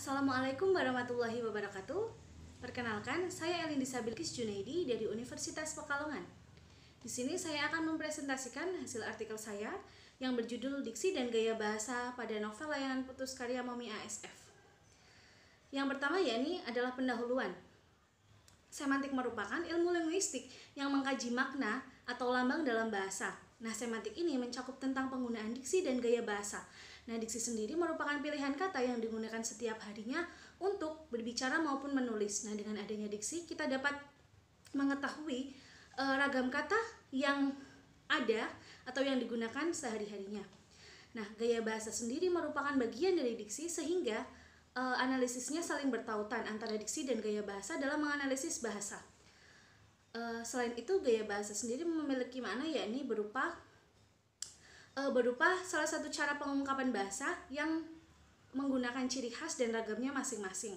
Assalamualaikum warahmatullahi wabarakatuh. Perkenalkan, saya Elindisa Bilkis Junaidi dari Universitas Pekalongan. Di sini saya akan mempresentasikan hasil artikel saya yang berjudul Diksi dan Gaya Bahasa pada Novel Layangan Putus karya Momi ASF. Yang pertama yakni adalah pendahuluan. Semantik merupakan ilmu linguistik yang mengkaji makna atau lambang dalam bahasa. Nah, semantik ini mencakup tentang penggunaan diksi dan gaya bahasa. Nah, diksi sendiri merupakan pilihan kata yang digunakan setiap harinya untuk berbicara maupun menulis. Nah, dengan adanya diksi, kita dapat mengetahui ragam kata yang ada atau yang digunakan sehari-harinya. Nah, gaya bahasa sendiri merupakan bagian dari diksi sehingga analisisnya saling bertautan antara diksi dan gaya bahasa dalam menganalisis bahasa. Selain itu, gaya bahasa sendiri memiliki makna yakni berupa salah satu cara pengungkapan bahasa yang menggunakan ciri khas dan ragamnya masing-masing.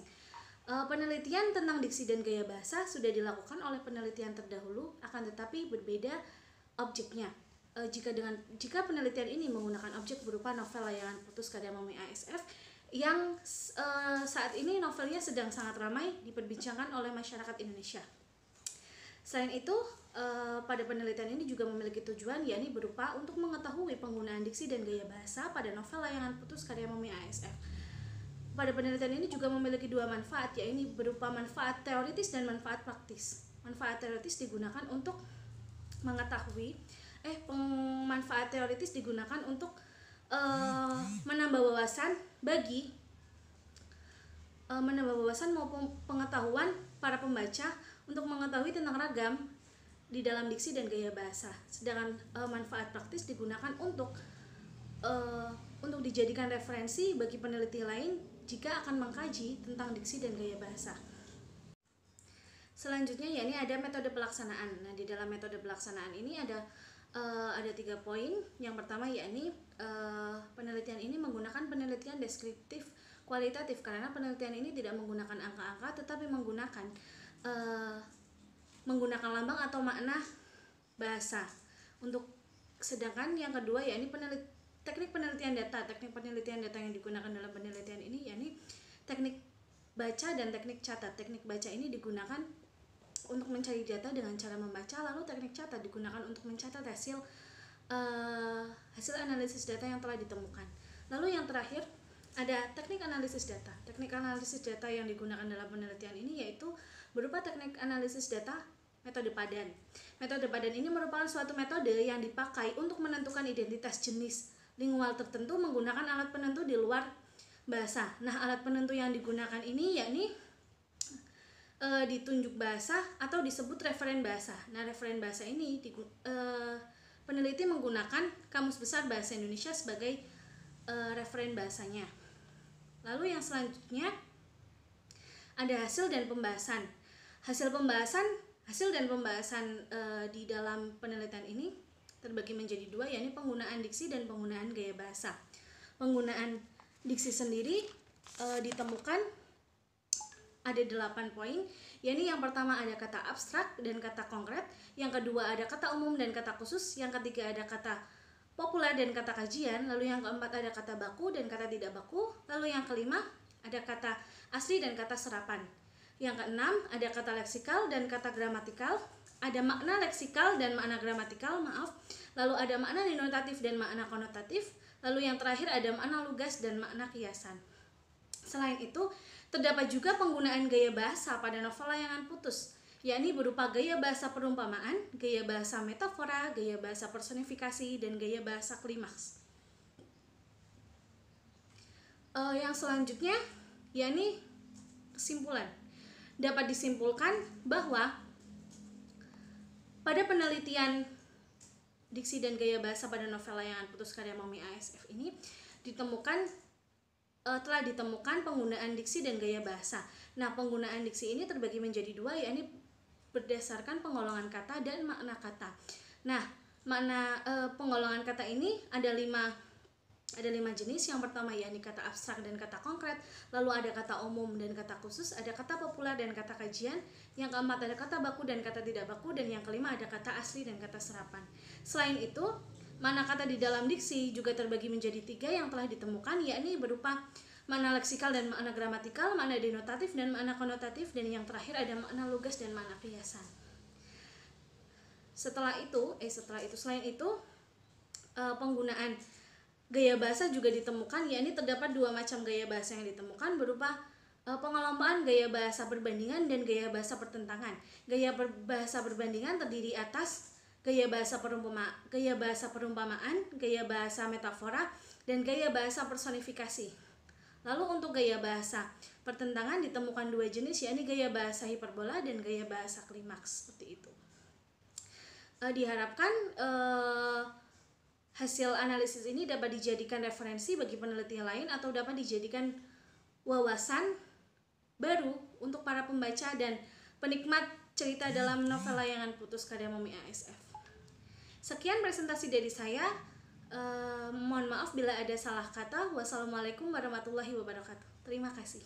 Penelitian tentang diksi dan gaya bahasa sudah dilakukan oleh penelitian terdahulu, akan tetapi berbeda objeknya. Jika penelitian ini menggunakan objek berupa novel Layangan Putus karya Momi ASF yang saat ini novelnya sedang sangat ramai diperbincangkan oleh masyarakat Indonesia. Selain itu, pada penelitian ini juga memiliki tujuan yakni berupa untuk mengetahui penggunaan diksi dan gaya bahasa pada novel Layangan Putus karya Momi ASF. Pada penelitian ini juga memiliki dua manfaat, yakni berupa manfaat teoritis dan manfaat praktis. Manfaat teoritis digunakan untuk mengetahui manfaat teoritis digunakan untuk menambah wawasan maupun pengetahuan para pembaca untuk mengetahui tentang ragam di dalam diksi dan gaya bahasa. Sedangkan manfaat praktis digunakan untuk dijadikan referensi bagi peneliti lain jika akan mengkaji tentang diksi dan gaya bahasa. Selanjutnya yakni ada metode pelaksanaan. Nah, di dalam metode pelaksanaan ini ada 3 poin. Yang pertama yakni penelitian ini menggunakan penelitian deskriptif kualitatif karena penelitian ini tidak menggunakan angka-angka tetapi menggunakan lambang atau makna bahasa. Sedangkan yang kedua yakni teknik penelitian data. Teknik penelitian data yang digunakan dalam penelitian ini yakni teknik baca dan teknik catat. Teknik baca ini digunakan untuk mencari data dengan cara membaca, lalu teknik catat digunakan untuk mencatat hasil analisis data yang telah ditemukan. Lalu yang terakhir ada teknik analisis data. Teknik analisis data yang digunakan dalam penelitian ini yaitu berupa teknik analisis data metode padan. Metode padan ini merupakan suatu metode yang dipakai untuk menentukan identitas jenis lingual tertentu menggunakan alat penentu di luar bahasa. Nah, alat penentu yang digunakan ini yakni ditunjuk bahasa atau disebut referen bahasa. Nah, referen bahasa ini peneliti menggunakan Kamus Besar Bahasa Indonesia sebagai referen bahasanya. Lalu yang selanjutnya ada hasil dan pembahasan. Hasil dan pembahasan di dalam penelitian ini terbagi menjadi dua, yakni penggunaan diksi dan penggunaan gaya bahasa. Penggunaan diksi sendiri ditemukan ada 8 poin, yakni yang pertama ada kata abstrak dan kata konkret, yang kedua ada kata umum dan kata khusus, yang ketiga ada kata populer dan kata kajian, lalu yang keempat ada kata baku dan kata tidak baku, lalu yang kelima ada kata asli dan kata serapan. Yang keenam ada kata leksikal dan kata gramatikal, ada makna leksikal dan makna gramatikal, lalu ada makna denotatif dan makna konotatif, lalu yang terakhir ada makna lugas dan makna kiasan. Selain itu, terdapat juga penggunaan gaya bahasa pada novel Layangan Putus, yakni berupa gaya bahasa perumpamaan, gaya bahasa metafora, gaya bahasa personifikasi, dan gaya bahasa klimaks. Yang selanjutnya yakni kesimpulan. Dapat disimpulkan bahwa pada penelitian diksi dan gaya bahasa pada novel Layangan Putus karya Momi ASF ini telah ditemukan penggunaan diksi dan gaya bahasa. Nah, penggunaan diksi ini terbagi menjadi dua, yakni berdasarkan penggolongan kata dan makna kata. Nah, makna penggolongan kata ini ada 5 jenis. Yang pertama yakni kata abstrak dan kata konkret, lalu ada kata umum dan kata khusus, ada kata populer dan kata kajian, yang keempat ada kata baku dan kata tidak baku, dan yang kelima ada kata asli dan kata serapan. Selain itu, makna kata di dalam diksi juga terbagi menjadi 3 yang telah ditemukan, yakni berupa makna leksikal dan makna gramatikal, makna denotatif dan makna konotatif, dan yang terakhir ada makna lugas dan makna kiasan. Selain itu penggunaan gaya bahasa juga ditemukan, yakni terdapat 2 macam gaya bahasa yang ditemukan berupa pengelompaan gaya bahasa perbandingan dan gaya bahasa pertentangan. Gaya bahasa perbandingan terdiri atas gaya bahasa perumpamaan, gaya bahasa metafora, dan gaya bahasa personifikasi. Lalu untuk gaya bahasa pertentangan ditemukan 2 jenis, yakni gaya bahasa hiperbola dan gaya bahasa klimaks, seperti itu. Diharapkan hasil analisis ini dapat dijadikan referensi bagi peneliti lain atau dapat dijadikan wawasan baru untuk para pembaca dan penikmat cerita dalam novel Layangan Putus karya Momi ASF. Sekian presentasi dari saya. Mohon maaf bila ada salah kata. Wassalamualaikum warahmatullahi wabarakatuh. Terima kasih.